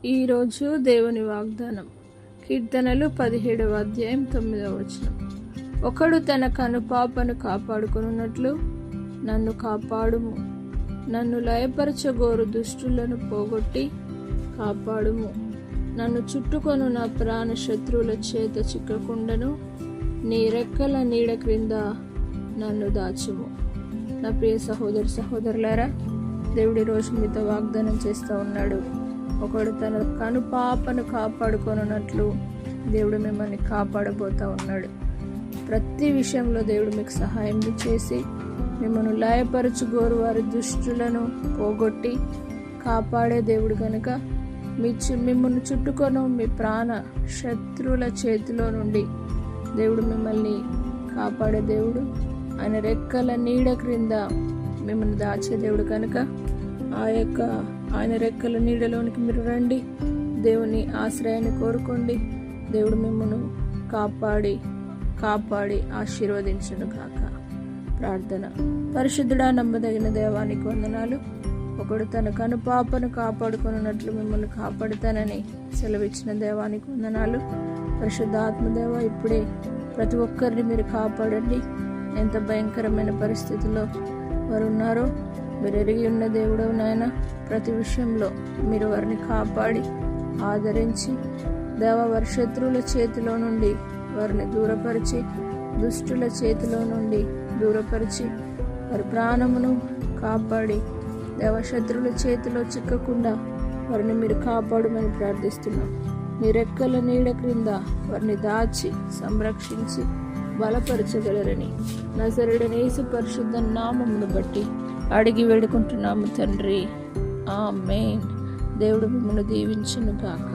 ఈరోజు దేవుని వాగ్దానం కీర్తనలు 17వ అధ్యాయం 9వ వచనం. ఒకడు తన కనుపాపను కాపాడుకొనున్నట్లు నన్ను కాపాడుము. నన్ను లయపరచగోరు దుష్టులను పోగొట్టి కాపాడుము. నన్ను చుట్టుకొను నా ప్రాణ శత్రువుల చేత చిక్కకుండను. నీ రెక్కల నీడ క్రింద నన్ను దాచుము. నా ప్రియ సహోదరి సహోదరులారా, దేవుడి రోజు మీతో వాగ్దానం చేస్తూ ఉన్నాడు. ఒకడు తన కనుపాపను కాపాడుకొనున్నట్లు దేవుడు మిమ్మల్ని కాపాడబోతా ఉన్నాడు. ప్రతి విషయంలో దేవుడు మీకు సహాయం చేసి మిమ్మల్ని లయపరచుగోరు వారి దుష్టులను పోగొట్టి కాపాడే దేవుడు కనుక మిమ్మల్ని చుట్టుకొను మీ ప్రాణ శత్రువుల చేతిలో నుండి దేవుడు మిమ్మల్ని కాపాడే దేవుడు. ఆయన రెక్కల నీడ క్రింద మిమ్మల్ని దాచే దేవుడు కనుక ఆయన రెక్కల నీడలోనికి మీరు రండి. దేవుని ఆశ్రయాన్ని కోరుకోండి. దేవుడు మిమ్మల్ని కాపాడి ఆశీర్వదించును గాక. ప్రార్థన. పరిశుద్ధుడా, నమ్మదగిన దేవానికి వందనాలు. ఒకడు తన కనుపాపను కాపాడుకున్నట్లు మిమ్మల్ని కాపాడుతానని సెలవిచ్చిన దేవానికి వందనాలు. పరిశుద్ధాత్మదేవ, ఇప్పుడే ప్రతి ఒక్కరిని మీరు కాపాడండి. ఎంత భయంకరమైన పరిస్థితుల్లో వారు ఉన్నారో మీరు ఎరిగి ఉన్న దేవుడవు నాయన. ప్రతి విషయంలో మీరు వారిని కాపాడి ఆదరించి వారి శత్రువుల చేతిలో నుండి వారిని దూరపరిచి, దుష్టుల చేతిలో నుండి దూరపరిచి వారి ప్రాణమును కాపాడి శత్రువుల చేతిలో చిక్కకుండా వారిని మీరు కాపాడమని ప్రార్థిస్తున్నాం. మీ రెక్కల నీడ క్రింద వారిని దాచి సంరక్షించి బలపరచగలరని నజరేయుడైన యేసు పరిశుద్ధ నామమును బట్టి అడిగి వేడుకుంటున్నాము తండ్రి. ఆమేన్. దేవుడు మిమ్మల్ని దీవించును గాక.